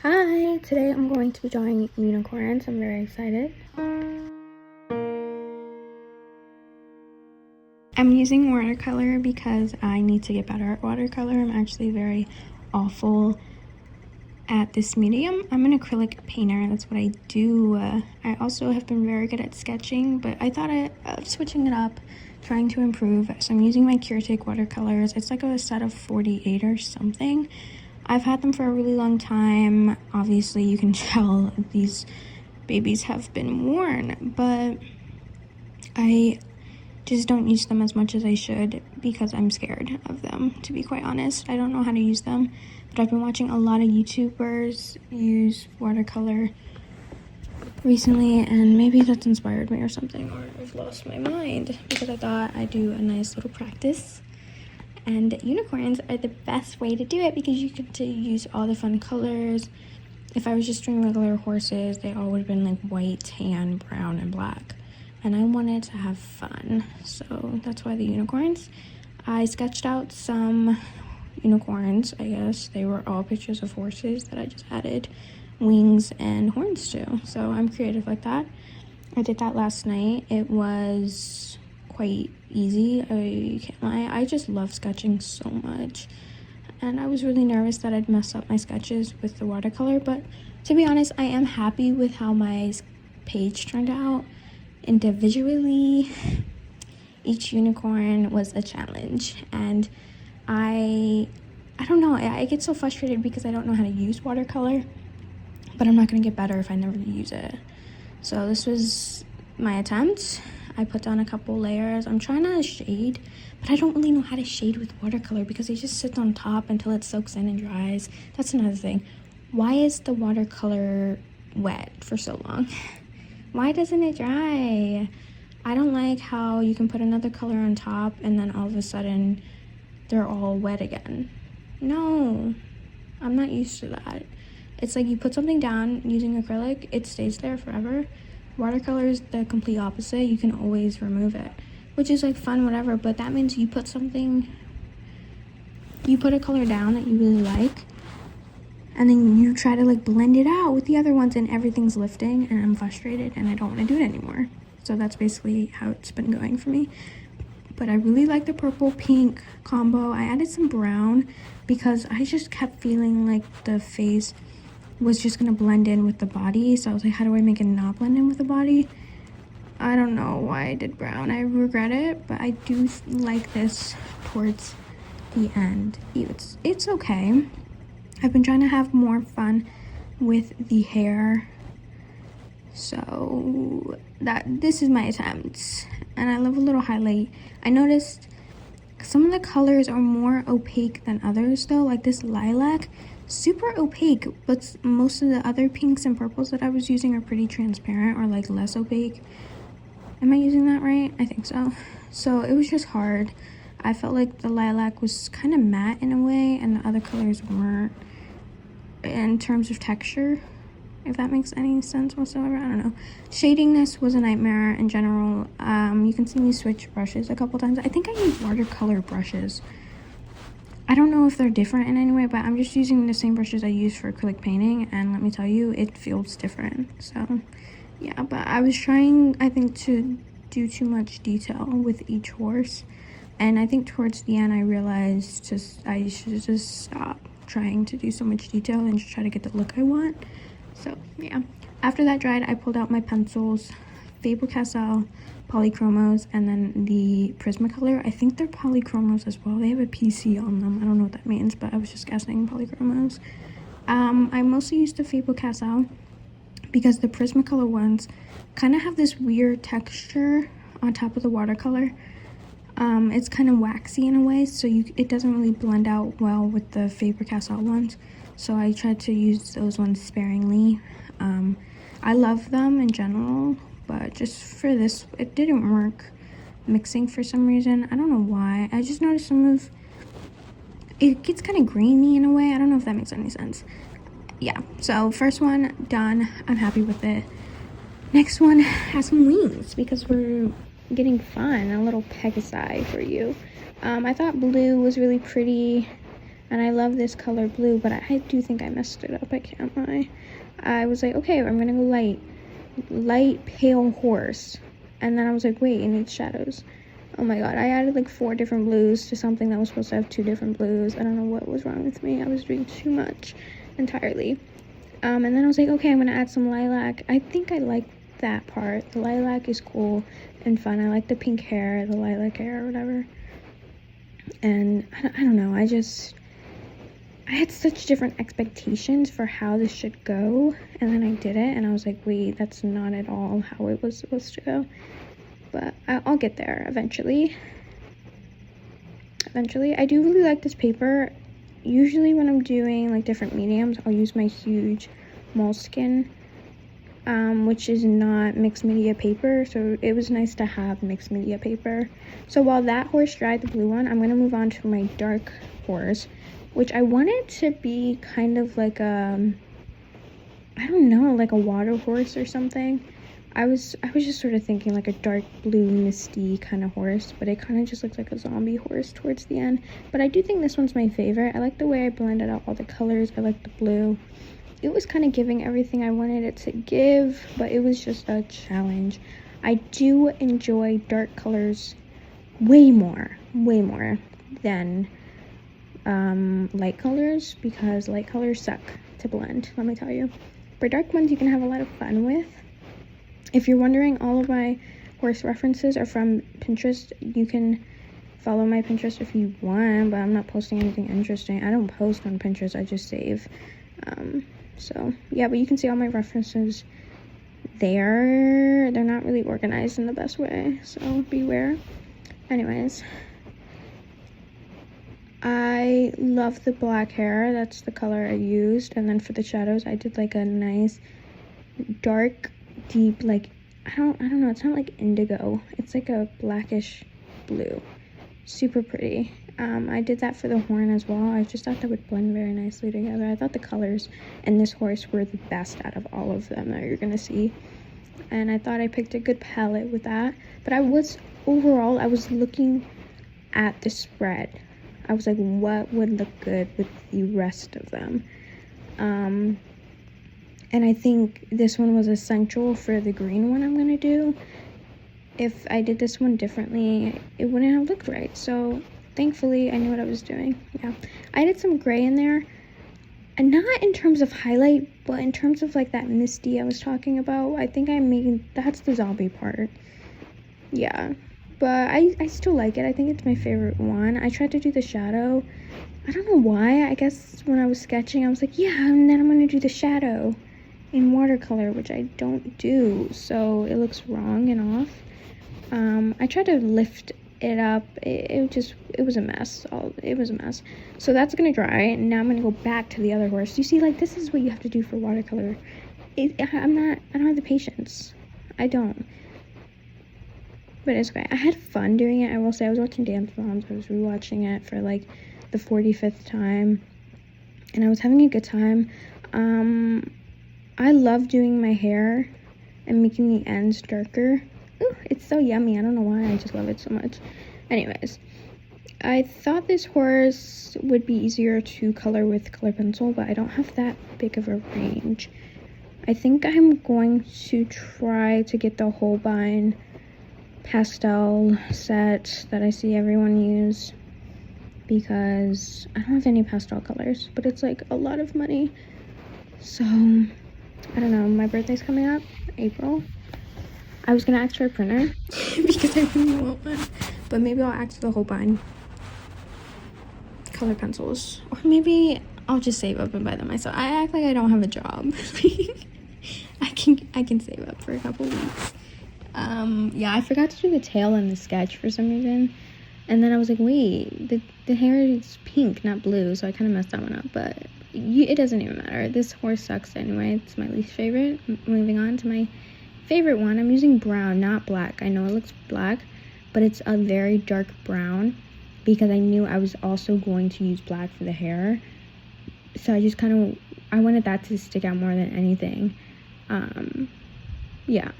Hi! Today I'm going to be drawing unicorns. I'm very excited. I'm using watercolor because I need to get better at watercolor. I'm actually very awful at this medium. I'm an acrylic painter, that's what I do. I also have been very good at sketching, but I thought of switching it up, trying to improve. So I'm using my Kuretake watercolors. It's like a set of 48 or something. I've had them for a really long time. Obviously, you can tell these babies have been worn, but I just don't use them as much as I should because I'm scared of them, to be quite honest. I don't know how to use them, but I've been watching a lot of YouTubers use watercolor recently, and maybe that's inspired me or something, or I've lost my mind because I thought I'd do a nice little practice. And unicorns are the best way to do it because you get to use all the fun colors. If I was just doing regular horses, they all would have been like white, tan, brown, and black. And I wanted to have fun, so that's why the unicorns. I sketched out some unicorns, I guess. They were all pictures of horses that I just added wings and horns to. So I'm creative like that. I did that last night. It was quite easy, I can't lie. I just love sketching so much, and I was really nervous that I'd mess up my sketches with the watercolor, but to be honest, I am happy with how my page turned out. Individually, each unicorn was a challenge, and I don't know, I get so frustrated because I don't know how to use watercolor, but I'm not going to get better if I never use it. So this was my attempt. I put down a couple layers. I'm trying to shade, but I don't really know how to shade with watercolor because it just sits on top until it soaks in and dries. That's another thing. Why is the watercolor wet for so long? Why doesn't it dry? I don't like how you can put another color on top and then all of a sudden they're all wet again. No, I'm not used to that. It's like you put something down using acrylic, it stays there forever. Watercolor is the complete opposite. You can always remove it, which is like fun, whatever, but that means you put a color down that you really like, and then you try to like blend it out with the other ones and everything's lifting, and I'm frustrated and I don't want to do it anymore. So that's basically how it's been going for me. But I really like the purple pink combo. I added some brown because I just kept feeling like the face was just gonna blend in with the body, so I was like, how do I make it not blend in with the body? I don't know why I did brown. I regret it, but I do like this towards the end. It's okay. I've been trying to have more fun with the hair, so this is my attempt, and I love a little highlight. I noticed some of the colors are more opaque than others though, like this lilac, super opaque, but most of the other pinks and purples that I was using are pretty transparent or like less opaque. Am I using that right? I think so. So it was just hard. I felt like the lilac was kind of matte in a way and the other colors weren't, in terms of texture, if that makes any sense whatsoever. I don't know. Shading this was a nightmare in general. You can see me switch brushes a couple times. I think I use watercolor brushes. I don't know if they're different in any way, but I'm just using the same brushes I use for acrylic painting, and let me tell you, it feels different. So yeah, but I was trying, I think, to do too much detail with each horse, and I think towards the end I realized I should just stop trying to do so much detail and just try to get the look I want. So yeah, after that dried, I pulled out my pencils, Faber-Castell Polychromos, and then the Prismacolor. I think they're Polychromos as well. They have a PC on them. I don't know what that means, but I was just guessing Polychromos. I mostly used the Faber-Castell because the Prismacolor ones kind of have this weird texture on top of the watercolor. It's kind of waxy in a way, so it doesn't really blend out well with the Faber-Castell ones. So I tried to use those ones sparingly. I love them in general, but just for this, it didn't work mixing for some reason. I don't know why. I just noticed it gets kind of grainy in a way. I don't know if that makes any sense. Yeah, so first one done. I'm happy with it. Next one has some wings because we're getting fun. A little Pegasi for you. I thought blue was really pretty. And I love this color blue, but I do think I messed it up, I can't lie. I was like, okay, I'm gonna go light pale horse. And then I was like, wait, it needs shadows. Oh my god, I added like 4 different blues to something that was supposed to have 2 different blues. I don't know what was wrong with me. I was doing too much entirely. And then I was like, okay, I'm gonna add some lilac. I think I like that part. The lilac is cool and fun. I like the pink hair, the lilac hair or whatever. And I don't know, I had such different expectations for how this should go, and then I did it and I was like, wait, that's not at all how it was supposed to go. But I'll get there eventually. I do really like this paper. Usually when I'm doing like different mediums, I'll use my huge moleskin, which is not mixed media paper, so it was nice to have mixed media paper. So while that horse dried, the blue one, I'm going to move on to my dark horse, which I wanted to be kind of like a, I don't know, like a water horse or something. I was just sort of thinking like a dark blue misty kind of horse, but it kind of just looks like a zombie horse towards the end. But I do think this one's my favorite. I like the way I blended out all the colors. I like the blue. It was kind of giving everything I wanted it to give, but it was just a challenge. I do enjoy dark colors way more than light colors, because light colors suck to blend, let me tell you. For dark ones, you can have a lot of fun with. If you're wondering, all of my horse references are from Pinterest. You can follow my Pinterest if you want, but I'm not posting anything interesting. I don't post on Pinterest, I just save. So yeah, but you can see all my references there. They're not really organized in the best way, so beware. Anyways, I love the black hair. That's the color I used. And then for the shadows, I did like a nice dark deep, like I don't know, it's not like indigo, it's like a blackish blue. Super pretty. I did that for the horn as well. I just thought that would blend very nicely together. I thought the colors in this horse were the best out of all of them that you're gonna see, and I thought I picked a good palette with that. But I was looking at the spread. I was like, what would look good with the rest of them? And I think this one was essential for the green one I'm going to do. If I did this one differently, it wouldn't have looked right. So thankfully, I knew what I was doing. Yeah, I did some gray in there. And not in terms of highlight, but in terms of like that misty I was talking about. I think that's the zombie part. Yeah, but I still like it. I think it's my favorite one. I tried to do the shadow. I don't know why. I guess when I was sketching, I was like, yeah, and then I'm going to do the shadow in watercolor, which I don't do, so it looks wrong and off. I tried to lift it up. It was a mess. It was a mess. So that's gonna dry, and now I'm gonna go back to the other horse. You see, like, this is what you have to do for watercolor. I don't have the patience. I don't. But it's okay. I had fun doing it. I will say, I was watching Dance Moms. I was rewatching it for like the 45th time, and I was having a good time. I love doing my hair and making the ends darker. Ooh, it's so yummy. I don't know why. I just love it so much. Anyways, I thought this horse would be easier to color with color pencil, but I don't have that big of a range. I think I'm going to try to get the Holbein pastel set that I see everyone use, because I don't have any pastel colors, but it's like a lot of money. So I don't know, my birthday's coming up, April. I was gonna ask for a printer because I really want one, but maybe I'll ask for the Holbein color pencils, or maybe I'll just save up and buy them myself. I act like I don't have a job. I can save up for a couple weeks. Yeah, I forgot to do the tail in the sketch for some reason, and then I was like, wait, the hair is pink, not blue, so I kind of messed that one up, but it doesn't even matter. This horse sucks anyway. It's my least favorite. Moving on to my favorite one. I'm using brown, not black. I know it looks black, but it's a very dark brown, because I knew I was also going to use black for the hair, so I wanted that to stick out more than anything. Yeah,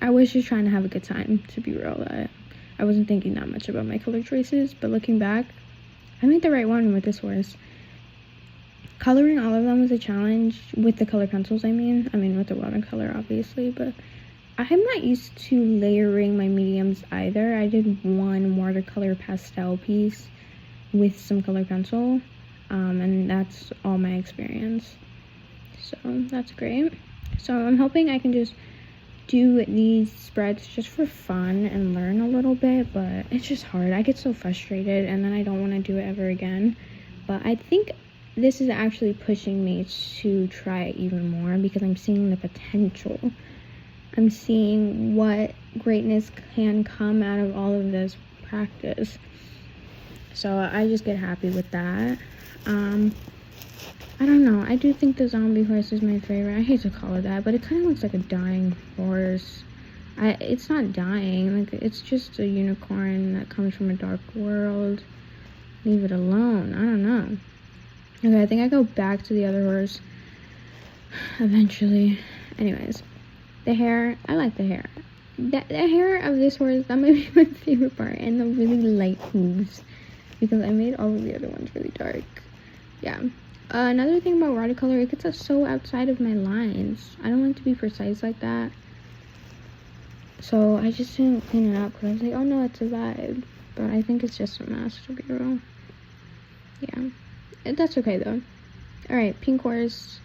I was just trying to have a good time, to be real. I wasn't thinking that much about my color choices, but looking back, I made the right one with this horse. Coloring all of them was a challenge with the color pencils, I mean with the watercolor, obviously, but I'm not used to layering my mediums either. I did one watercolor pastel piece with some color pencil, and that's all my experience. So that's great. So I'm hoping I can just do these spreads just for fun and learn a little bit, but it's just hard. I get so frustrated and then I don't want to do it ever again. But I think this is actually pushing me to try it even more because I'm seeing the potential. I'm seeing what greatness can come out of all of this practice. So I just get happy with that. I don't know. I do think the zombie horse is my favorite. I hate to call it that, but it kind of looks like a dying horse. It's not dying. Like, it's just a unicorn that comes from a dark world. Leave it alone. I don't know. Okay, I think I go back to the other horse eventually. Anyways, the hair. I like the hair. The hair of this horse, that might be my favorite part. And the really light hooves. Because I made all of the other ones really dark. Yeah. Another thing about watercolor, it gets us so outside of my lines. I don't like to be precise like that. So I just didn't clean it up because I was like, oh no, it's a vibe. But I think it's just a mess, to be real. Yeah. That's okay though. Alright, pink horse.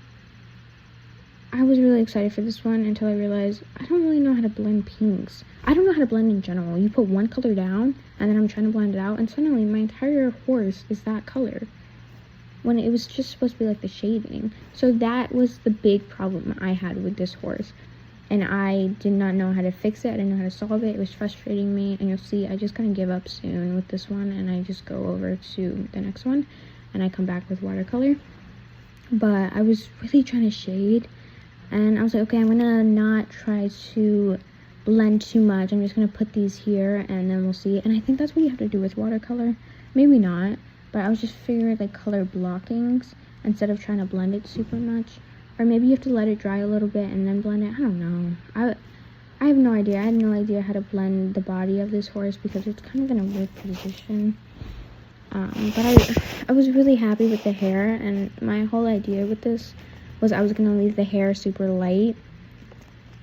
I was really excited for this one until I realized I don't really know how to blend pinks. I don't know how to blend in general. You put one color down and then I'm trying to blend it out and suddenly my entire horse is that color, when it was just supposed to be like the shading. So that was the big problem I had with this horse. And I did not know how to fix it. I didn't know how to solve it. It was frustrating me. And you'll see, I just kind of give up soon with this one. And I just go over to the next one. And I come back with watercolor. But I was really trying to shade. And I was like, okay, I'm going to not try to blend too much. I'm just going to put these here and then we'll see. And I think that's what you have to do with watercolor. Maybe not. But I was just figuring like color blockings instead of trying to blend it super much. Or maybe you have to let it dry a little bit and then blend it. I don't know. I have no idea. I had no idea how to blend the body of this horse because it's kind of in a weird position. But I was really happy with the hair. And my whole idea with this was I was going to leave the hair super light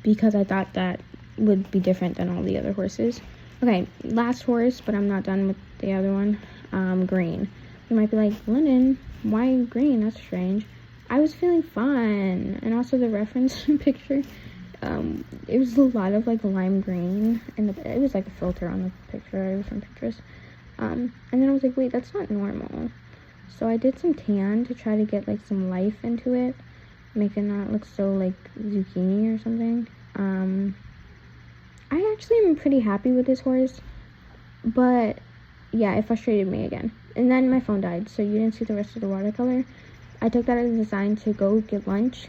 because I thought that would be different than all the other horses. Okay, last horse, but I'm not done with the other one. Green. You might be like, London, why green? That's strange. I was feeling fun. And also the reference picture, it was a lot of like lime green, and it was like a filter on the picture. It was from Pinterest. And then I was like, wait, that's not normal. So I did some tan to try to get like some life into it, make it not look so like zucchini or something. I actually am pretty happy with this horse, but yeah, it frustrated me again. And then my phone died, so you didn't see the rest of the watercolor. I took that as a sign to go get lunch.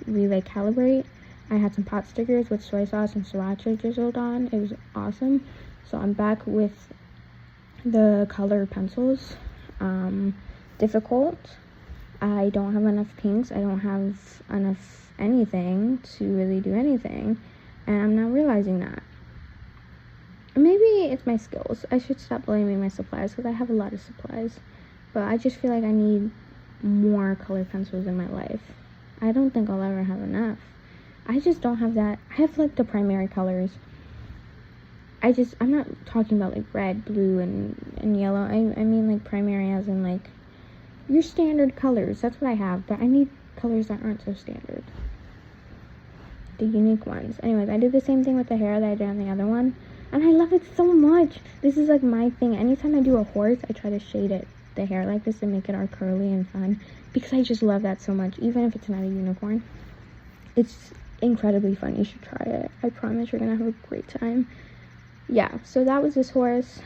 We like calibrate. I had some pot stickers with soy sauce and sriracha drizzled on. It was awesome. So I'm back with the color pencils. Difficult. I don't have enough pinks. I don't have enough anything to really do anything. And I'm not realizing that. Maybe it's my skills. I should stop blaming my supplies because I have a lot of supplies. But I just feel like I need more color pencils in my life. I don't think I'll ever have enough. I just don't have that. I have like the primary colors. I'm not talking about like red, blue, and yellow. I mean like primary as in like your standard colors. That's what I have. But I need colors that aren't so standard. The unique ones. Anyways, I did the same thing with the hair that I did on the other one. And I love it so much. This is like my thing. Anytime I do a horse, I try to shade it, the hair like this, to make it all curly and fun. Because I just love that so much. Even if it's not a unicorn. It's incredibly fun. You should try it. I promise you're going to have a great time. Yeah, so that was this horse.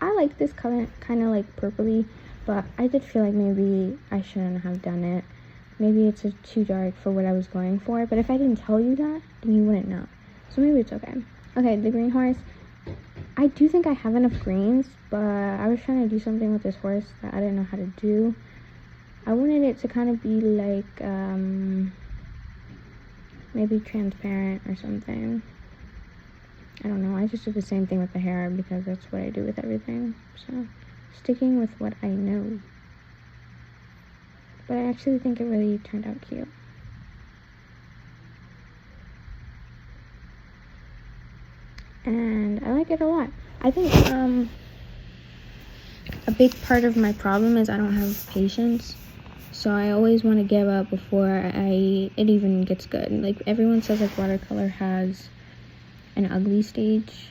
I like this color, kind of like purpley. But I did feel like maybe I shouldn't have done it. Maybe it's too dark for what I was going for. But if I didn't tell you that, then you wouldn't know. So maybe it's okay. Okay, the green horse. I do think I have enough greens, but I was trying to do something with this horse that I didn't know how to do. I wanted it to kind of be like, maybe transparent or something. I don't know. I just did the same thing with the hair because that's what I do with everything. So, sticking with what I know. But I actually think it really turned out cute. And I like it a lot. I think a big part of my problem is I don't have patience. So I always want to give up before it even gets good. Like, everyone says, like, watercolor has an ugly stage.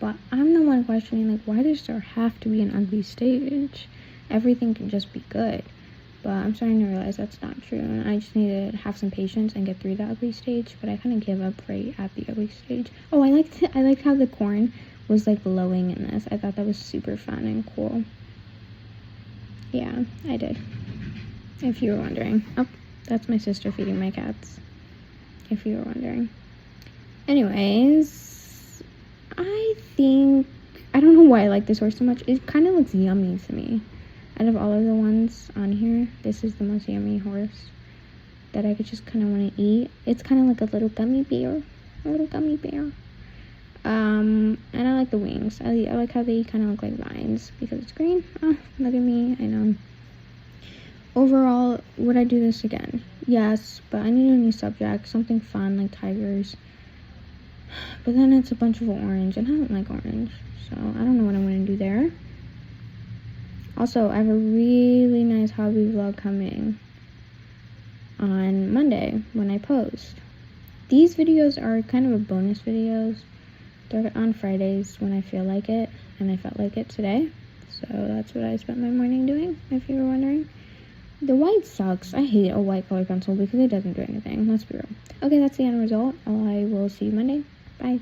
But I'm the one questioning, like, why does there have to be an ugly stage? Everything can just be good. But I'm starting to realize that's not true. And I just need to have some patience and get through the ugly stage. But I kind of give up right at the ugly stage. Oh, I liked how the corn was, like, glowing in this. I thought that was super fun and cool. Yeah, I did. If you were wondering. Oh, that's my sister feeding my cats. If you were wondering. Anyways, I don't know why I like this horse so much. It kind of looks yummy to me. Out of all of the ones on here, this is the most yummy horse that I could just kind of want to eat. It's kind of like a little gummy bear. A little gummy bear. And I like the wings. I like how they kind of look like vines because it's green. Oh, look at me. I know. Overall, would I do this again? Yes, but I need a new subject, something fun like tigers. But then it's a bunch of orange, and I don't like orange, so I don't know what I'm going to do there. Also, I have a really nice hobby vlog coming on Monday when I post. These videos are kind of a bonus videos. They're on Fridays when I feel like it, and I felt like it today. So that's what I spent my morning doing, if you were wondering. The white sucks. I hate a white color pencil because it doesn't do anything. Let's be real. Okay, that's the end result. I will see you Monday. Bye.